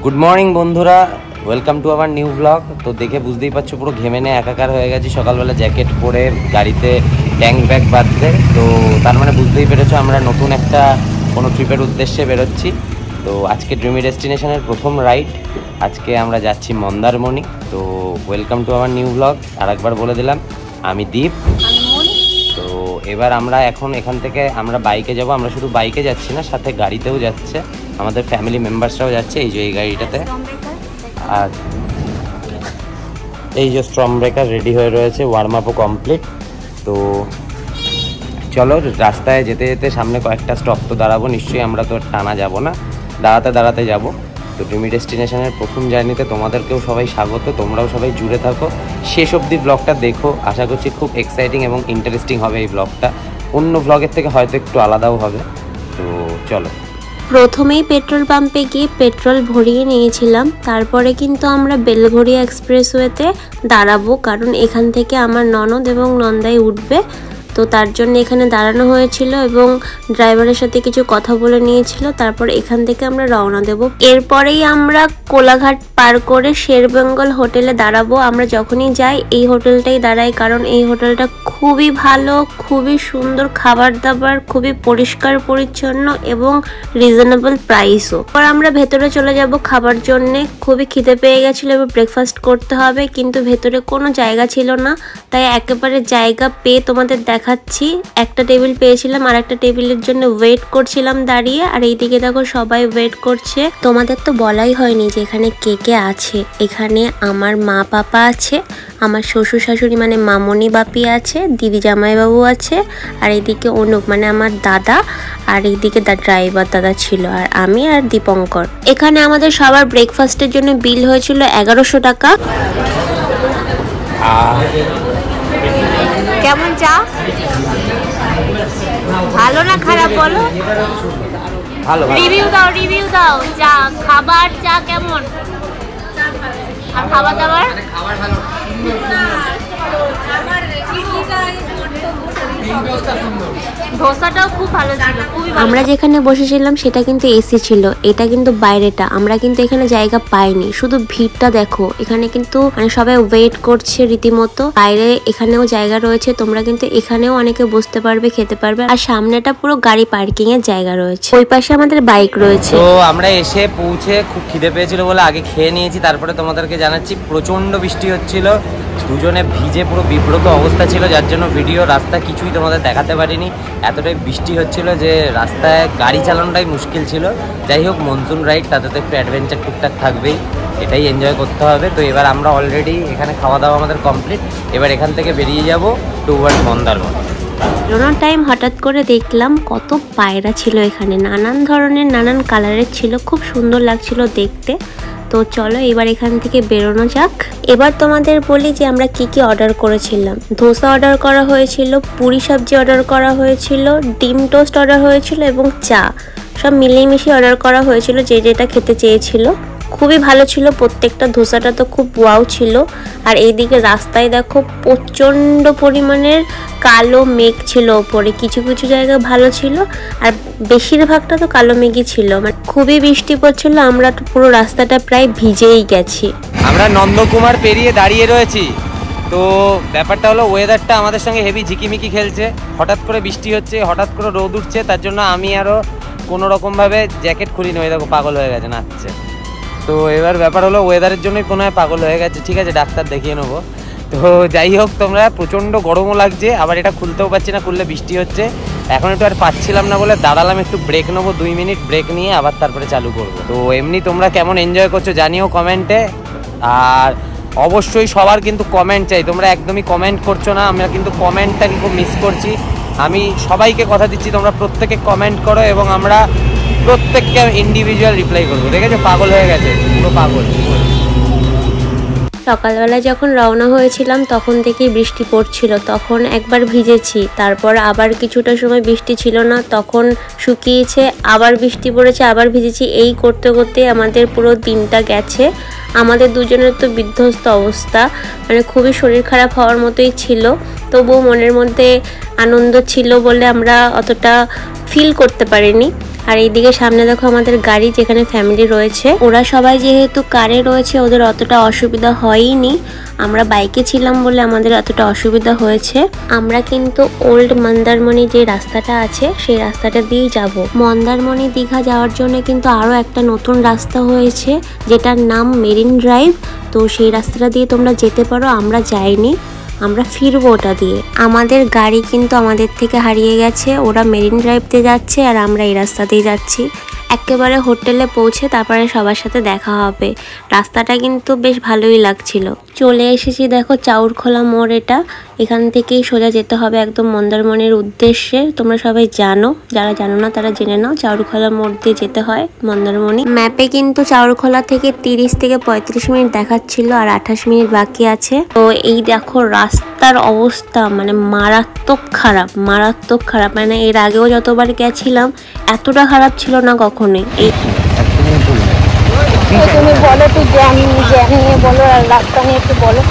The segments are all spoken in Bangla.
গুড মর্নিং বন্ধুরা, welcome to our new blog. তো দেখে বুঝতেই পারছো পুরো ঘেমে নিয়ে একাকার হয়ে গেছি। সকালবেলা জ্যাকেট পরে গাড়িতে ট্যাঙ্ক ব্যাগ বাঁধতে, তো তার মানে বুঝতেই পেরেছো আমরা নতুন একটা কোনো ট্রিপের উদ্দেশ্যে বেরোচ্ছি। তো আজকে ড্রিমি ডেস্টিনেশনের প্রথম রাইড, আজকে আমরা যাচ্ছি মন্দারমণি। তো welcome to our new blog. আরেকবার বলে দিলাম, আমি দীপ। তো এবার আমরা এখন এখান থেকে আমরা বাইকে যাব। আমরা শুধু বাইকে যাচ্ছি না, সাথে গাড়িতেও যাচ্ছে, আমাদের ফ্যামিলি মেম্বার্সরাও যাচ্ছে। এই যে এই গাড়িটাতে, আর এই যে স্ট্রম ব্রেকার রেডি হয়ে রয়েছে, ওয়ার্ম আপও কমপ্লিট। তো চলো, রাস্তায় যেতে যেতে সামনে কয়েকটা স্টপ তো দাঁড়াবো নিশ্চয়ই, আমরা তো টানা যাব না, দাঁড়াতে দাঁড়াতে যাব। তো ড্রিমি ডেস্টিনেশনের প্রথম জার্নিতে তোমাদেরকেও সবাই স্বাগত। তোমরাও সবাই জুড়ে থাকো, শেষ অবধি ব্লগটা দেখো। আশা করছি খুব এক্সাইটিং এবং ইন্টারেস্টিং হবে এই ব্লগটা, অন্য ব্লগের থেকে হয়তো একটু আলাদাও হবে। তো চলো। প্রথমেই পেট্রোল পাম্পে গিয়ে পেট্রোল ভরিয়ে নিয়েছিলাম, তারপরে কিন্তু আমরা বেলঘরিয়া এক্সপ্রেসওয়েতে দাঁড়াবো, কারণ এখান থেকে আমার ননদ এবং নন্দাই উঠবে। তো তার জন্য এখানে দাঁড়ানো হয়েছিল এবং ড্রাইভারের সাথে কিছু কথা বলে নিয়েছিল। তারপর এখান থেকে আমরা রওনা দেব। এরপরেই আমরা কোলাঘাট পার করে শেরবেঙ্গল হোটেলে দাঁড়াবো। আমরা যখনই যাই এই হোটেলটাই দাঁড়াই, কারণ এই হোটেলটা খুবই ভালো, খুবই সুন্দর খাবার দাবার, খুবই পরিষ্কার পরিচ্ছন্ন এবং রিজনেবল প্রাইসও। এবার আমরা ভেতরে চলে যাব খাবার জন্যে। খুবই খিদে পেয়ে গেছিলো এবং ব্রেকফাস্ট করতে হবে, কিন্তু ভেতরে কোনো জায়গা ছিল না, তাই একেবারে জায়গা পেয়ে তোমাদের দেখাচ্ছি। একটা টেবিল পেয়েছিলাম, আর একটা টেবিলের জন্য ওয়েট করছিলাম দাঁড়িয়ে। আর এইদিকে দেখো সবাই ওয়েট করছে। তোমাদের তো বলাই হয়নি যে এখানে কে কে আছে। এখানে আমার মা পাপা আছে, আমার শ্বশুর শাশুড়ি মানে মামনি বাপি আছে, দিদি জামাইবাবু আছে, আর এইদিকে অনুপ মানে আমার দাদা, আর এইদিকে ড্রাইভার দাদা ছিল, আর আমি আর দীপঙ্কর। এখানে আমাদের সবার ব্রেকফাস্টের জন্য বিল হয়েছিল 1100 টাকা। কেমন চা? ভালো না খারাপ বলো? ভালো। রিভিউ দাও চা, খাবার চা কেমন? আর খাবার দাবার? ধোসাটাও খুব ভালো ছিল, খুবই ভালো। আমরা যেখানে বসেছিলাম সেটা কিন্তু এসি ছিল, এটা কিন্তু বাইরেটা। আমরা কিন্তু এখানে জায়গা পাইনি, শুধু ভিড়টা দেখো। এখানে কিন্তু মানে সবাই ওয়েট করছে রীতিমতো। বাইরে এখানেও জায়গা রয়েছে, তোমরা কিন্তু এখানেও অনেকে বসতে পারবে, খেতে পারবে। আর সামনেটা পুরো গাড়ি পার্কিং এর জায়গা রয়েছে, ওই পাশে আমাদের বাইক রয়েছে। তো আমরা এসে পৌঁছে খুব খিদে পেয়েছিল বলে আগে খেয়ে নিয়েছি, তারপরে তোমাদেরকে জানাচ্ছি প্রচন্ড বৃষ্টি হচ্ছিল, দুজনে ভিজে পুরো বিব্রত অবস্থা ছিল, যার জন্য ভিডিও রাস্তা কিছুই তোমাদের দেখাতে পারিনি। এতটাই বৃষ্টি হচ্ছিল যে রাস্তায় গাড়ি চালানোটাই মুশকিল ছিল। যাই হোক, মনসুন রাইড, তাতে তো একটু অ্যাডভেঞ্চার টুকটাক থাকবেই, এটাই এনজয় করতে হবে। তো এবার আমরা অলরেডি এখানে খাওয়া দাওয়া আমাদের কমপ্লিট, এবার এখান থেকে বেরিয়ে যাব টুয়ার্ড মন্দারমণি। বেরোনোর টাইম হঠাৎ করে দেখলাম কত পায়রা ছিল এখানে, নানান ধরনের নানান কালারের ছিল, খুব সুন্দর লাগছিল দেখতে। তো চলো এবার এখান থেকে বেরোনো যাক। এবার তোমাদের বলি যে আমরা কি কি অর্ডার করেছিলাম। ধোসা অর্ডার করা হয়েছিল, পুরি সবজি অর্ডার করা হয়েছিল, ডিম টোস্ট অর্ডার হয়েছিল এবং চা, সব মিলিয়ে মিশিয়ে অর্ডার করা হয়েছিল, যে যেটা খেতে চেয়েছিল। খুবই ভালো ছিল প্রত্যেকটা। ধোসাটা তো খুব ওয়াও ছিল। আর এইদিকে রাস্তায় দেখো প্রচণ্ড পরিমাণের কালো মেঘ ছিল ওপরে, কিছু কিছু জায়গা ভালো ছিল আর বেশিরভাগটা তো কালো মেঘই ছিল, মানে খুবই বৃষ্টি পড়ছিল। আমরা পুরো রাস্তাটা প্রায় ভিজেই গেছি। আমরা নন্দকুমার পেরিয়ে দাঁড়িয়ে রয়েছি। তো ব্যাপারটা হলো, ওয়েদারটা আমাদের সঙ্গে হেভি ঝিকিমিকি খেলছে। হঠাৎ করে বৃষ্টি হচ্ছে, হঠাৎ করে রোদ উঠছে, তার জন্য আমি আরও কোনো রকমভাবে জ্যাকেট খুলিনি, ওই দেখো পাগল হয়ে গেছে, নাচছে। তো এবার ব্যাপার হলো, ওয়েদারের জন্যই কোনো হয় পাগল হয়ে গেছে। ঠিক আছে, ডাক্তার দেখিয়ে নেবো। তো যাই হোক, তোমরা প্রচণ্ড গরমও লাগছে, আবার এটা খুলতেও পারছি না, খুললে বৃষ্টি হচ্ছে। এখন একটু আর পাচ্ছিলাম না বলে দাঁড়ালাম, একটু ব্রেক নেবো, 2 মিনিট ব্রেক নিয়ে আবার তারপরে চালু করবো। তো এমনি তোমরা কেমন এনজয় করছো জানিও কমেন্টে। আর অবশ্যই সবার কিন্তু কমেন্ট চাই, তোমরা একদমই কমেন্ট করছো না, আমরা কিন্তু কমেন্টটাকে খুব মিস করছি। আমি সবাইকে কথা দিচ্ছি, তোমরা প্রত্যেকে কমেন্ট করো এবং আমরা প্রত্যেককে ইন্ডিভিজুয়াল রিপ্লাই করবো। দেখেছো, পাগল হয়ে গেছে, পুরো পাগল। সকালবেলা যখন রওনা হয়েছিলাম তখন থেকেই বৃষ্টি পড়ছিল, তখন একবার ভিজেছি, তারপর আবার কিছুটা সময় বৃষ্টি ছিল না, তখন শুকিয়েছে, আবার বৃষ্টি পড়েছে, আবার ভিজেছি। এই করতে করতে আমাদের পুরো দিনটা গেছে। আমাদের দুজনের তো বিধ্বস্ত অবস্থা, মানে খুবই শরীর খারাপ হওয়ার মতোই ছিল। তবুও মনের মধ্যে আনন্দ ছিল বলে আমরা অতটা ফিল করতে পারিনি। আর এইদিকে সামনে দেখো আমাদের গাড়ি, যেখানে ফ্যামিলি রয়েছে। ওরা সবাই যেহেতু কারে রয়েছে ওদের অতটা অসুবিধা হয়নি, আমরা বাইকে ছিলাম বলে আমাদের এতটা অসুবিধা হয়েছে। আমরা কিন্তু ওল্ড মন্দারমণি যে রাস্তাটা আছে সেই রাস্তাটা দিয়েই যাব। মন্দারমণি দীঘা যাওয়ার জন্য কিন্তু আরো একটা নতুন রাস্তা হয়েছে যেটার নাম মেরিন ড্রাইভ। তো সেই রাস্তাটা দিয়ে তোমরা যেতে পারো, আমরা যাইনি, আমরা ফিরবো ওটা দিয়ে। আমাদের গাড়ি কিন্তু আমাদের থেকে হারিয়ে গেছে, ওরা মেরিন ড্রাইভ দিয়ে যাচ্ছে আর আমরা এই রাস্তা দিয়ে যাচ্ছি। একেবারে হোটেলে পৌঁছে তারপরে সবার সাথে দেখা হবে। রাস্তাটা কিন্তু বেশ ভালোই লাগছিল। চলে এসেছি দেখো চাউরখোলা মোড়, এখান থেকেই সোজা যেতে হবে একদম মন্দারমণির উদ্দেশ্যে। তোমরা সবাই জানো, যারা জানো না তারা জেনে নাও, চাউরখোলা মোড় দিয়ে যেতে হয় মন্দারমণি। ম্যাপে কিন্তু চাউরখোলা থেকে 30 থেকে 35 মিনিট দেখাচ্ছিল আর 28 মিনিট বাকি আছে। তো এই দেখো রাস্তার অবস্থা মানে মারাত্মক খারাপ, মানে এর আগেও যতবার গেছিলাম এতটা খারাপ ছিল না কখনোই। তুমি বলো, তুই জ্যাম নিয়ে বলো আর রাস্তা নিয়ে একটু বলো।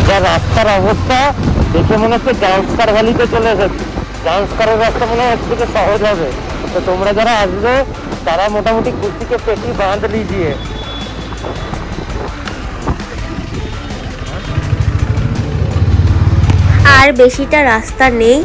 যা রাস্তার অবস্থা দেখে মনে হচ্ছে জাউস্কার ভ্যালিতে চলে এসেছে। জাউস্কারের রাস্তা মনে হয় থেকে সহজ হবে। তো তোমরা যারা আসবে তারা মোটামুটি কুর্তিকে পেটি বাঁধ লিজিয়ে। আর বেশিটা রাস্তা নেই,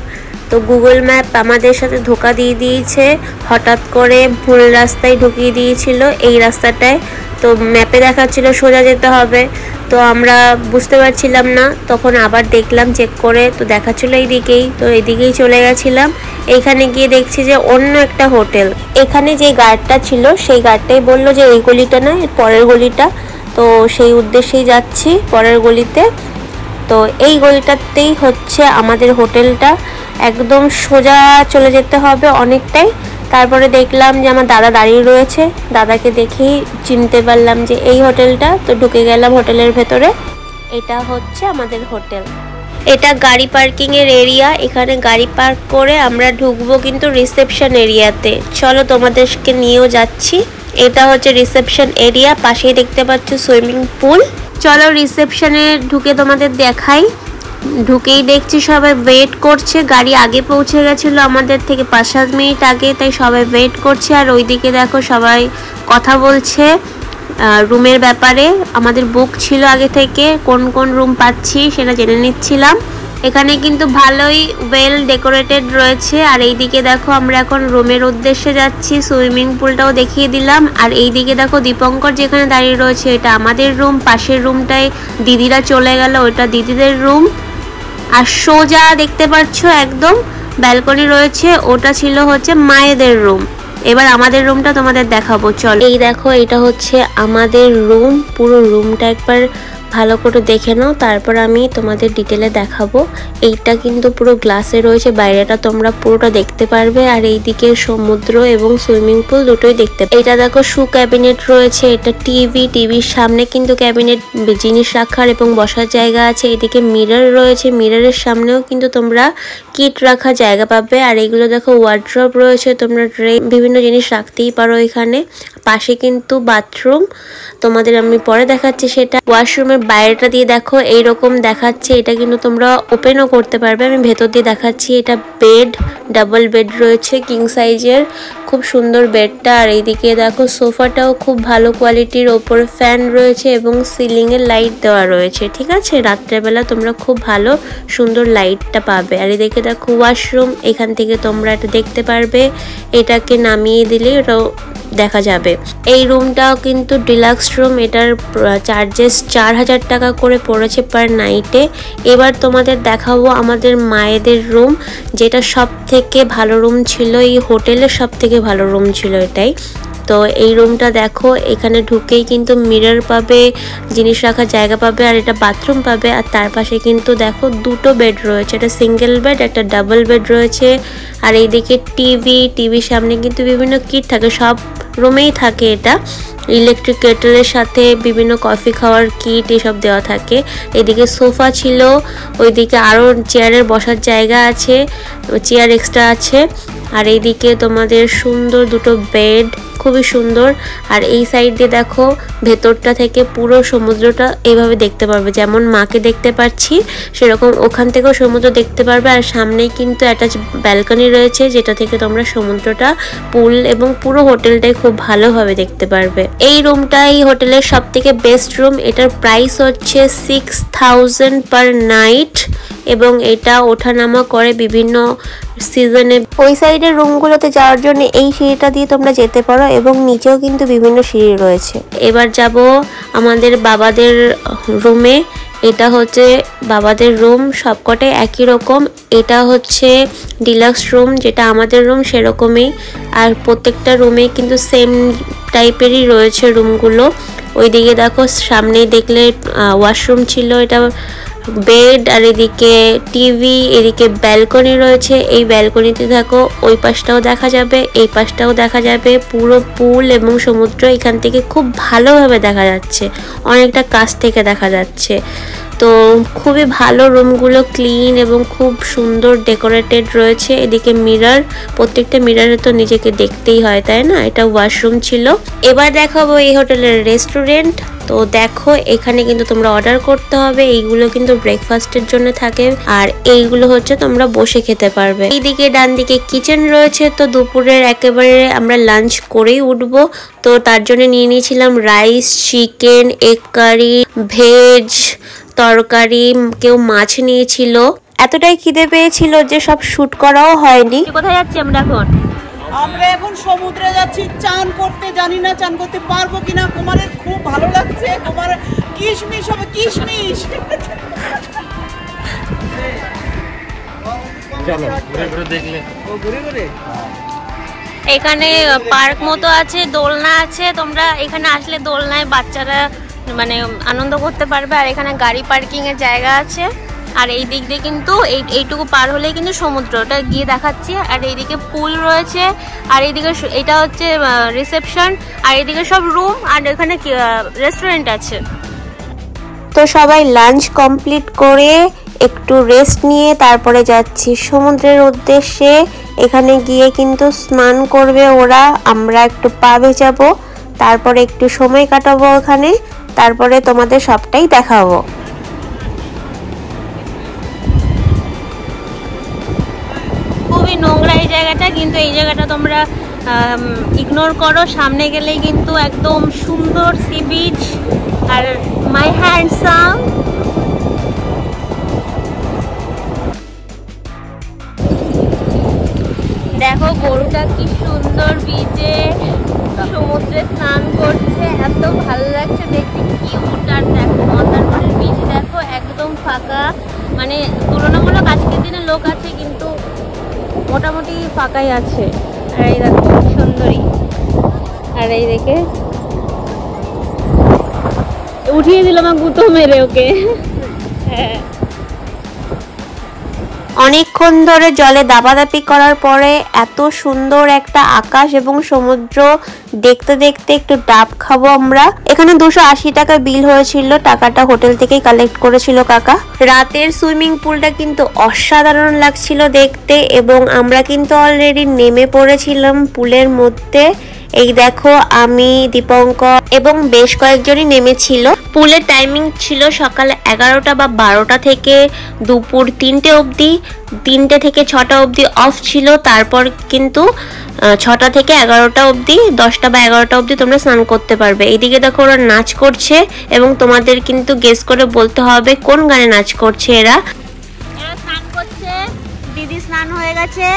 তো গুগল ম্যাপ আমাদের সাথে ধোকা দিয়ে দিয়েছে, হঠাৎ করে ভুল রাস্তায় ঢুকিয়ে দিয়েছিল এই রাস্তাটায়। তো ম্যাপে দেখাচ্ছিল সোজা যেতে হবে, তো আমরা বুঝতে পারছিলাম না। তখন আবার দেখলাম চেক করে, তো দেখাচ্ছিল এইদিকেই, তো এইদিকেই চলে গেছিলাম। এইখানে গিয়ে দেখছি যে অন্য একটা হোটেল। এখানে যে গার্ডটা ছিল সেই গার্ডটাই বললো যে এই গলিটা না, এর পরের গলিটা। তো সেই উদ্দেশ্যেই যাচ্ছি পরের গলিতে। তো এই গলিটাতেই হচ্ছে আমাদের হোটেলটা, একদম সোজা চলে যেতে হবে অনেকটাই। তারপরে দেখলাম যে আমার দাদা দাঁড়িয়ে রয়েছে, দাদাকে দেখেই চিনতে পারলাম যে এই হোটেলটা। তো ঢুকে গেলাম হোটেলের ভেতরে। এটা হচ্ছে আমাদের হোটেল, এটা গাড়ি পার্কিং এর এরিয়া। এখানে গাড়ি পার্ক করে আমরা ঢুকবো কিন্তু রিসেপশন এরিয়াতে। চলো তোমাদেরকে নিয়েও যাচ্ছি। এটা হচ্ছে রিসেপশন এরিয়া, পাশেই দেখতে পাচ্ছ সুইমিং পুল। চলো রিসেপশনে ঢুকে তোমাদের দেখাই। ঢুকেই দেখছি সবাই ওয়েট করছে, গাড়ি আগে পৌঁছে গেছিলো আমাদের থেকে 5-7 মিনিট আগে, তাই সবাই ওয়েট করছে। আর ওইদিকে দেখো সবাই কথা বলছে রুমের ব্যাপারে। আমাদের বুক ছিল আগে থেকে, কোন কোন রুম পাচ্ছি সেটা জেনে নিচ্ছিলাম। এখানে কিন্তু ভালোই ওয়েল ডেকোরেটেড রয়েছে। আর এইদিকে দেখো আমরা এখন রুমের উদ্দেশ্যে যাচ্ছি, সুইমিং পুলটাও দেখিয়ে দিলাম। আর এইদিকে দেখো দীপঙ্কর যেখানে দাঁড়িয়ে রয়েছে এটা আমাদের রুম, পাশের রুমটায় দিদিরা চলে গেল, ওটা দিদিদের রুম। আর সোজা দেখতে পাচ্ছ একদম ব্যালকনি রয়েছে, ওটা ছিল হচ্ছে মায়েদের রুম। এবার আমাদের রুমটা তোমাদের দেখাবো, চল। এই দেখো এটা হচ্ছে আমাদের রুম, পুরো রুমটা একবার ভালো করে দেখে নাও, তারপর আমি তোমাদের ডিটেলে দেখাবো। এইটা কিন্তু পুরো গ্লাসে রয়েছে, বাইরেটা তোমরা পুরোটা দেখতে পারবে। আর এইদিকে সমুদ্র এবং সুইমিং পুল দুটোই দেখতে পাবে। এটা দেখো শু ক্যাবিনেট রয়েছে, এটা টিভির সামনে কিন্তু ক্যাবিনেট, জিনিস রাখার এবং বসার জায়গা আছে। এদিকে মিরর রয়েছে, মিররের সামনেও কিন্তু তোমরা কিট রাখার জায়গা পাবে। আর এগুলো দেখো ওয়ার্ড্রপ রয়েছে, তোমরা বিভিন্ন জিনিস রাখতেই পারো এখানে। পাশে কিন্তু বাথরুম, তোমাদের আমি পরে দেখাচ্ছি সেটা। ওয়াশরুমের বাইরেটা দিয়ে দেখো এইরকম দেখাচ্ছে, এটা কিন্তু তোমরা ওপেনও করতে পারবে। আমি ভেতর দিয়ে দেখাচ্ছি। এটা বেড, ডাবল বেড রয়েছে কিং সাইজের, খুব সুন্দর বেডটা। আর এইদিকে দেখো সোফাটাও খুব ভালো কোয়ালিটির, ওপরে ফ্যান রয়েছে এবং সিলিং এর লাইট দেওয়া রয়েছে। ঠিক আছে, রাত্রেবেলা তোমরা খুব ভালো সুন্দর লাইটটা পাবে। আর এদিকে দেখো ওয়াশরুম, এখান থেকে তোমরা এটা দেখতে পারবে, এটাকে নামিয়ে দিলে ওটাও দেখা যাবে। এই রুমটাও কিন্তু ডিলাক্স রুম, এটার চার্জেস 4000 টাকা করে পড়েছে পার নাইটে। এবার তোমাদের দেখাবো আমাদের মায়েদের রুম, যেটা সব থেকে ভালো রুম ছিল এই হোটেলের, সব থেকে ভালো রুম ছিল এটাই। তো এই রুমটা দেখো, এখানে ঢুকেই কিন্তু মিরর পাবে, জিনিস রাখার জায়গা পাবে, আর এটা বাথরুম পাবে। আর তার পাশে কিন্তু দেখো দুটো বেড রয়েছে, একটা সিঙ্গেল বেড, একটা ডাবল বেড রয়েছে। আর এইদিকে টিভির সামনে কিন্তু বিভিন্ন কিট থাকে, সব রুমেই থাকে এটা। ইলেকট্রিক কেটলের সাথে বিভিন্ন কফি খাওয়ার কিট এসব দেওয়া থাকে। এদিকে সোফা ছিল, ওইদিকে আরও চেয়ারের বসার জায়গা আছে, চেয়ার এক্সট্রা আছে। আর এইদিকে তোমাদের সুন্দর দুটো বেড, খুবই সুন্দর। আর এই সাইড দিয়ে দেখো ভেতরটা থেকে পুরো সমুদ্রটা এইভাবে দেখতে পারবে, যেমন মাকে দেখতে পাচ্ছি সেরকম ওখান থেকেও সমুদ্র দেখতে পারবে। আর সামনেই কিন্তু অ্যাটাচ ব্যালকনি রয়েছে, যেটা থেকে তোমরা সমুদ্রটা, পুল এবং পুরো হোটেলটাই খুব ভালোভাবে দেখতে পারবে। এই রুমটা এই হোটেলের সব থেকে বেস্ট রুম। এটার প্রাইস হচ্ছে 6000 পার নাইট এবং এটা ওঠানামা করে বিভিন্ন সিজনে। ওই সাইডের রুমগুলোতে যাওয়ার জন্য এই সিঁড়িটা দিয়ে তোমরা যেতে পারো এবং নিচেও কিন্তু বিভিন্ন সিঁড়ি রয়েছে। এবার যাব আমাদের বাবাদের রুমে। এটা হচ্ছে বাবাদের রুম, সবকটাই একই রকম। এটা হচ্ছে ডিলাক্স রুম, যেটা আমাদের রুম সেরকমই। আর প্রত্যেকটা রুমে কিন্তু সেম টাইপেরই রয়েছে রুমগুলো। ওইদিকে দেখো সামনেই দেখলে ওয়াশরুম ছিল, এটা বেড, আর এদিকে টিভি, এদিকে ব্যালকনি রয়েছে। এই ব্যালকনিতে দেখো ওই পাশটাও দেখা যাবে, এই পাশটাও দেখা যাবে, পুরো পুল এবং সমুদ্র এখান থেকে খুব ভালোভাবে দেখা যাচ্ছে, অনেকটা কাছ থেকে দেখা যাচ্ছে। তো খুবই ভালো, রুমগুলো ক্লিন এবং খুব সুন্দর ডেকোরেটেড রয়েছে। এদিকে মিরর, প্রত্যেকটা মিররে তো নিজেকে দেখতেই হয়, তাই না? এটা ওয়াশরুম ছিল। এবার দেখাবো এই হোটেলের রেস্টুরেন্ট। তো দেখো এখানে কিন্তু তোমরা অর্ডার করতে হবে, এইগুলো কিন্তু ব্রেকফাস্টের জন্য থাকে আর এইগুলো হচ্ছে তোমরা বসে খেতে পারবে। এইদিকে ডান দিকে কিচেন রয়েছে। তো দুপুরের একেবারে আমরা লাঞ্চ করেই উঠবো, তো তার জন্য নিয়ে নিয়েছিলাম rice, chicken, egg curry, veg তরকারি, কেউ মাছ নিয়েছিল। এতটাই খিদে পেয়েছিল যে সব শুট করাও হয়নি। কোথায় যাচ্ছি আমরা এখন? আমরা এখন সমুদ্রে যাচ্ছি চান করতে। জানি না চান করতে পারবো কিনা। কুমারের খুব ভালো লাগছে, কুমার কিশমিশ হবে, কিশমিশ। চলো ঘুরে ঘুরে দেখলে ও ঘুরে ঘুরে এখানে পার্ক মতো আছে, দোলনা আছে। তোমরা এখানে আসলে দোলনায় বাচ্চারা মানে আনন্দ করতে পারবে। আর এখানে গাড়ি পার্কিং এর জায়গা আছে। আর এই দিক দিয়ে কিন্তু এইটুকু পার হলেই কিন্তু সমুদ্রটা গিয়ে দেখাচ্ছি। আর এইদিকে পুল রয়েছে, আর এইদিকে এটা হচ্ছে রিসেপশন, আর এইদিকে সব রুম, আর এখানে রেস্টুরেন্ট আছে। তো সবাই লাঞ্চ কমপ্লিট করে একটু রেস্ট নিয়ে তারপরে যাচ্ছি সমুদ্রের উদ্দেশ্যে। এখানে গিয়ে কিন্তু স্নান করবে ওরা, আমরা একটু পা ভেজাবো, তারপরে একটু সময় কাটাবো ওখানে, তারপরে তোমাদের সবটাই দেখাবো। খুবই নোংরা এই জায়গাটা, কিন্তু এই জায়গাটা তোমরা ইগনোর করো, সামনে গেলেই কিন্তু একদম সুন্দর সি বিচ। আর মাই হ্যান্ডসাম দেখো গরুটা কি সুন্দর বিচে সমুদ্রে স্নান করছে, এত ভালো লাগছে দেখতে, কিউট। আর দেখো মন্দারমণির বিচ দেখো একদম ফাঁকা, মানে তুলনামূলক আজকের দিনে লোক আছে কিন্তু মোটামুটি ফাঁকাই আছে। আর এই দেখো সুন্দরী, আর এই দেখে উঠিয়ে দিলাম গুঁতো মেরে ওকে। হ্যাঁ, অনেকক্ষণ ধরে জলে দাপাদাপি করার পরে এত সুন্দর একটা আকাশ এবং সমুদ্র দেখতে দেখতে একটু ডাব খাবো আমরা। এখানে 280 টাকা বিল হয়েছিল, টাকাটা হোটেল থেকেই কালেক্ট করেছিল কাকা। রাতের সুইমিং পুলটা কিন্তু অসাধারণ লাগছিল দেখতে এবং আমরা কিন্তু অলরেডি নেমে পড়েছিলাম পুলের মধ্যে। এই দেখো আমি, দীপঙ্কর এবং বেশ কয়েকজনই নেমেছিল। পুলের টাইমিং ছিল সকাল 11টা বা 12টা থেকে দুপুর 3টে অবধি। 3টে থেকে 6টা অবধি অফ ছিল, তারপর কিন্তু 6টা থেকে 11টা অবধি, 10টা বা 11টা অবধি তোমরা স্নান করতে পারবে। এইদিকে দেখো ওরা নাচ করছে এবং তোমাদের কিন্তু গেস করে বলতে হবে কোন গানে নাচ করছে। এরা স্নান করছে, দিদি স্নান হয়ে গেছে,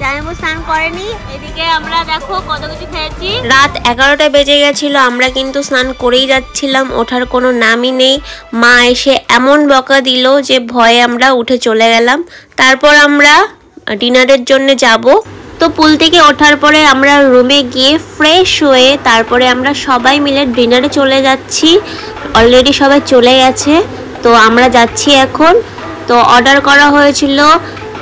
জামাইবু স্নান করেনি। এদিকে আমরা দেখো কত কিছু খেয়েছি। রাত 11টা বেজে গেছিল, আমরা কিন্তু স্নান করেই যাচ্ছিলাম, ওঠার কোনো নামই নেই। মা এসে এমন বকা দিল যে ভয়ে আমরা উঠে চলে গেলাম। তারপর আমরা ডিনারের জন্য যাব। তো পুল থেকে ওঠার পরে আমরা রুমে গিয়ে ফ্রেশ হয়ে তারপরে আমরা সবাই মিলে ডিনারে চলে যাচ্ছি। অলরেডি সবাই চলে গেছে, তো আমরা যাচ্ছি এখন। তো অর্ডার করা হয়েছিল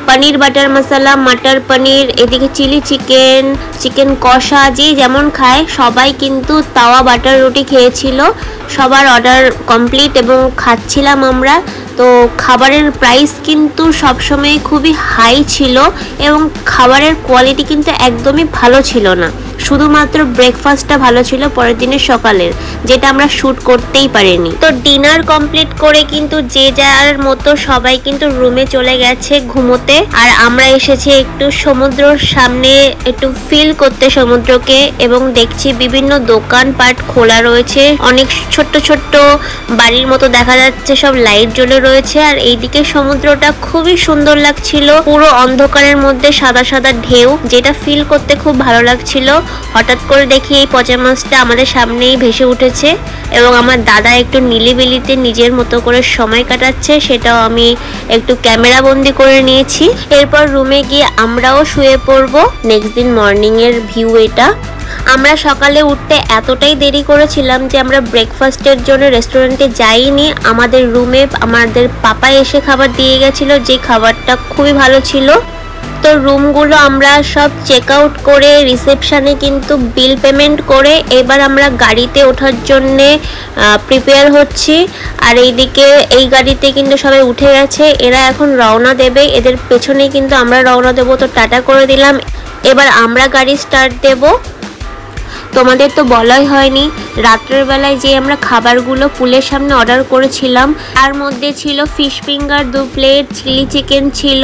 পনির বাটার মশলা, মটর পনির, এদিকে চিলি চিকেন, চিকেন কষা, যে যেমন খায়। সবাই কিন্তু তাওয়া বাটার রুটি খেয়েছিল। সবার অর্ডার কমপ্লিট এবং খাচ্ছিলাম আমরা। তো খাবারের প্রাইস কিন্তু সবসময় খুবই হাই ছিল এবং খাবারের কোয়ালিটি কিন্তু একদমই ভালো ছিল না। শুধুমাত্র ব্রেকফাস্টটা ভালো ছিল পরের দিনের সকালের, যেটা আমরা শ্যুট করতেই পারিনি। তো ডিনার কমপ্লিট করে কিন্তু যে যার মতো সবাই কিন্তু রুমে চলে গেছে ঘুমোতে, আর আমরা এসেছি একটু সমুদ্রের সামনে একটু ফিল করতে সমুদ্রকে, এবং দেখছি বিভিন্ন দোকানপাট খোলা রয়েছে, অনেক ছোট্ট ছোট্ট বাড়ির মতো দেখা যাচ্ছে, সব লাইট জ্বলে রয়েছে। আর এইদিকে সমুদ্রটা খুবই সুন্দর লাগছিল, পুরো অন্ধকারের মধ্যে সাদা সাদা ঢেউ, যেটা ফিল করতে খুব ভালো লাগছিল। হঠাৎ করে দেখি এই পচা মাছটা আমাদের সামনেই ভেসে উঠেছে এবং আমার দাদা একটু নিলিবিলিতে নিজের মতো করে সময় কাটাচ্ছে, সেটাও আমি একটু ক্যামেরা বন্দি করে নিয়েছি। এরপর রুমে গিয়ে আমরাও শুয়ে পড়বো। নেক্সট দিন মর্নিং এর ভিউ এটা। আমরা সকালে উঠতে এতটাই দেরি করেছিলাম যে আমরা ব্রেকফাস্টের জন্য রেস্টুরেন্টে যাইনি, আমাদের রুমে আমাদের পাপা এসে খাবার দিয়ে গেছিলো, যে খাবারটা খুবই ভালো ছিল। তো রুমগুলো আমরা সব চেক আউট করে রিসেপশনে কিন্তু বিল পেমেন্ট করে এবার আমরা গাড়িতে ওঠার জন্যে প্রিপেয়ার হচ্ছি। আর এইদিকে এই গাড়িতে কিন্তু সবাই উঠে গেছে, এরা এখন রওনা দেবে, এদের পেছনে কিন্তু আমরা রওনা দেবো। তো টাটা করে দিলাম, এবার আমরা গাড়ি স্টার্ট দেব। তোমাদের তো বলাই হয়নি, রাত্রের বেলায় যে আমরা খাবারগুলো পুলের সামনে অর্ডার করেছিলাম তার মধ্যে ছিল fish finger 2 plate, chilli chicken ছিল,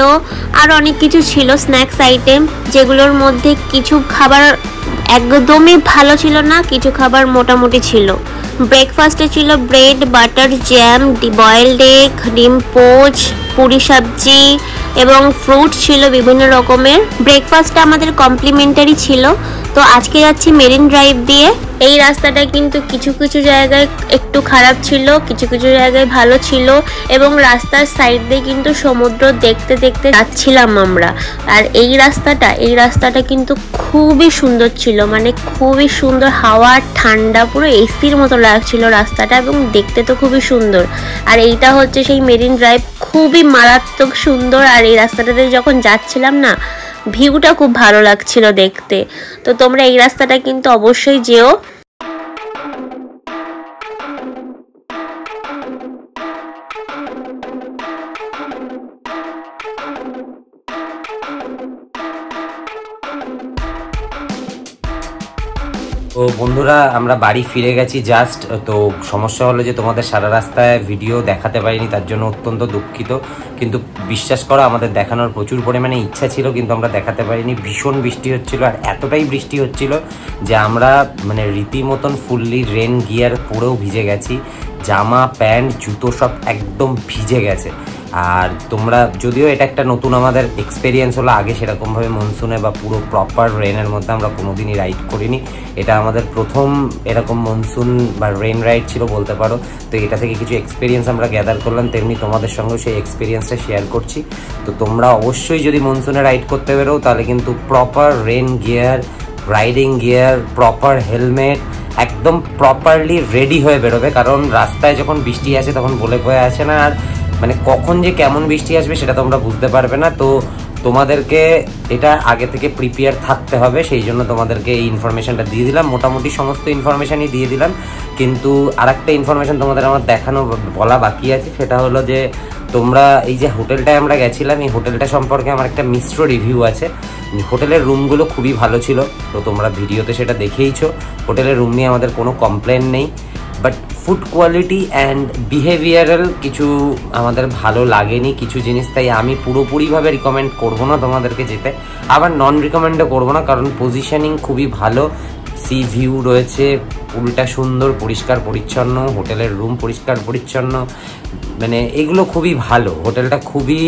আর অনেক কিছু ছিল স্ন্যাক্স আইটেম, যেগুলোর মধ্যে কিছু খাবার একদমই ভালো ছিল না, কিছু খাবার মোটামুটি ছিল। ব্রেকফাস্টে ছিল bread, butter, jam, boiled egg, ডিম পোচ, পুরি সবজি এবং ফ্রুট ছিল বিভিন্ন রকমের। ব্রেকফাস্টটা আমাদের কমপ্লিমেন্টারি ছিল। তো আজকে যাচ্ছি মেরিন ড্রাইভ দিয়ে। এই রাস্তাটা কিন্তু কিছু কিছু জায়গায় একটু খারাপ ছিল, কিছু কিছু জায়গায় ভালো ছিল, এবং রাস্তার সাইড দিয়ে কিন্তু সমুদ্র দেখতে দেখতে যাচ্ছিলাম আমরা। আর এই রাস্তাটা কিন্তু খুবই সুন্দর ছিল, মানে খুবই সুন্দর, হাওয়া ঠান্ডা, পুরো এসির মতো লাগছিল রাস্তাটা, এবং দেখতে তো খুবই সুন্দর। আর এইটা হচ্ছে সেই মেরিন ড্রাইভ, খুবই মারাত্মক সুন্দর। আর এই রাস্তাটাতে যখন যাচ্ছিলাম না, ভিউটা খুব ভালো লাগছিল দেখতে। তো তোমরা এই রাস্তাটা কিন্তু অবশ্যই যেও। তো বন্ধুরা, আমরা বাড়ি ফিরে গেছি জাস্ট। তো সমস্যা হলো যে তোমাদের সারা রাস্তায় ভিডিও দেখাতে পারিনি, তার জন্য অত্যন্ত দুঃখিত। কিন্তু বিশ্বাস করো, আমাদের দেখানোর প্রচুর পরিমাণে ইচ্ছা ছিল, কিন্তু আমরা দেখাতে পারিনি। ভীষণ বৃষ্টি হচ্ছিল, আর এতটাই বৃষ্টি হচ্ছিল যে আমরা মানে রীতিমতন ফুললি রেন গিয়ার পরেও ভিজে গেছি, জামা প্যান্ট জুতো সব একদম ভিজে গেছে। আর তোমরা, যদিও এটা একটা নতুন আমাদের এক্সপেরিয়েন্স হলো, আগে সেরকমভাবে মনসুনে বা পুরো প্রপার রেনের মধ্যে আমরা কোনোদিনই রাইড করিনি, এটা আমাদের প্রথম এরকম মনসুন বা রেন রাইড ছিল বলতে পারো। তো এটা থেকে কিছু এক্সপিরিয়েন্স আমরা গ্যাদার করলাম, তেমনি তোমাদের সঙ্গে সেই এক্সপিরিয়েন্সটা শেয়ার করছি। তো তোমরা অবশ্যই যদি মনসুনে রাইড করতে বেরো, তাহলে কিন্তু proper rain gear, riding gear, proper helmet, একদম প্রপারলি রেডি হয়ে বেরোবে, কারণ রাস্তায় যখন বৃষ্টি আসে তখন বলে বয়ে আসে না, আর মানে কখন যে কেমন বৃষ্টি আসবে সেটা তোমরা বুঝতে পারবে না। তো তোমাদেরকে এটা আগে থেকে প্রিপেয়ার থাকতে হবে, সেই জন্য তোমাদেরকে এই ইনফরমেশনটা দিয়ে দিলাম। মোটামুটি সমস্ত ইনফরমেশানই দিয়ে দিলাম, কিন্তু আরেকটা ইনফরমেশন তোমাদের আমার দেখানো বলা বাকি আছে, সেটা হলো যে তোমরা এই যে হোটেলটায় আমরা গেছিলাম, এই হোটেলটা সম্পর্কে আমার একটা মিশ্র রিভিউ আছে। হোটেলের রুমগুলো খুবই ভালো ছিল, তো তোমরা ভিডিওতে সেটা দেখেইছো। হোটেলের রুম নিয়ে আমাদের কোনো কমপ্লেন নেই, but food quality and behavioural কিছু আমাদের ভালো লাগেনি কিছু জিনিস, তাই আমি পুরোপুরিভাবে রিকমেন্ড করবো না তোমাদেরকে যেতে, আবার নন রিকমেন্ডও করবো না, কারণ পজিশনিং খুবই ভালো, সি ভিউ রয়েছে, পুলটা সুন্দর, পরিষ্কার পরিচ্ছন্ন, হোটেলের রুম পরিষ্কার পরিচ্ছন্ন, মানে এগুলো খুবই ভালো, হোটেলটা খুবই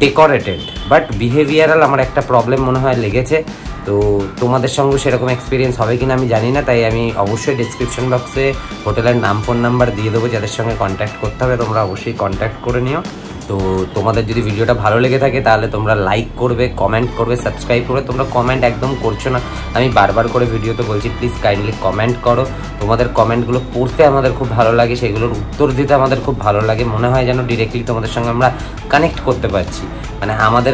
ডেকোরেটেড। বাট বিহেভিয়ারাল আমার একটা প্রবলেম মনে হয় লেগেছে। তো তোমাদের সঙ্গে সেরকম এক্সপিরিয়েন্স হবে কিনা আমি জানি না, তাই আমি অবশ্যই ডিসক্রিপশন বক্সে হোটেলের নাম, ফোন নাম্বার দিয়ে দেবো, যাদের সঙ্গে কন্ট্যাক্ট করতে হবে তোমরা অবশ্যই কন্ট্যাক্ট করে নিও। তো তোমাদের যদি ভিডিওটা ভালো লেগে থাকে তাহলে তোমরা লাইক করবে, কমেন্ট করবে, সাবস্ক্রাইব করবে। তোমরা কমেন্ট একদম করছো না, আমি বারবার করে ভিডিওতে বলছি, প্লিজ কাইন্ডলি কমেন্ট করো। তোমাদের কমেন্টগুলো পড়তে আমাদের খুব ভালো লাগে, সেগুলোর উত্তর দিতে আমাদের খুব ভালো লাগে। মনে হয় যেন ডিরেক্টলি তোমাদের সঙ্গে আমরা কানেক্ট করতে পারছি। মানে আমাদের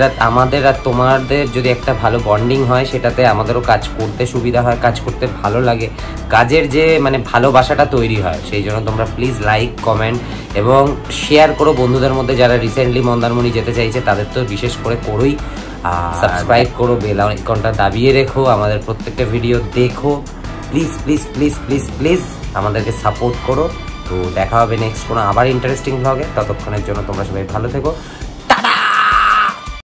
আর তোমাদের যদি একটা ভালো বন্ডিং হয়, সেটাতে আমাদেরও কাজ করতে সুবিধা হয়, কাজ করতে ভালো লাগে, কাজের যে মানে ভালোবাসাটা তৈরি হয়। সেই জন্য তোমরা প্লিজ লাইক, কমেন্ট এবং শেয়ার করো বন্ধুদের মধ্যে। যারা রিসেন্টলি মন্দারমণি যেতে চাইছে তাদের তো বিশেষ করে করোই। সাবস্ক্রাইব করো, বেল আইকনটা দাবিয়ে রেখো, আমাদের প্রত্যেকটা ভিডিও দেখো। Please please please please please আমাদেরকে সাপোর্ট করো। তো দেখা হবে নেক্সট কোনো আবার ইন্টারেস্টিং ভ্লগে। ততক্ষণের জন্য তোমরা সবাই ভালো থেকো।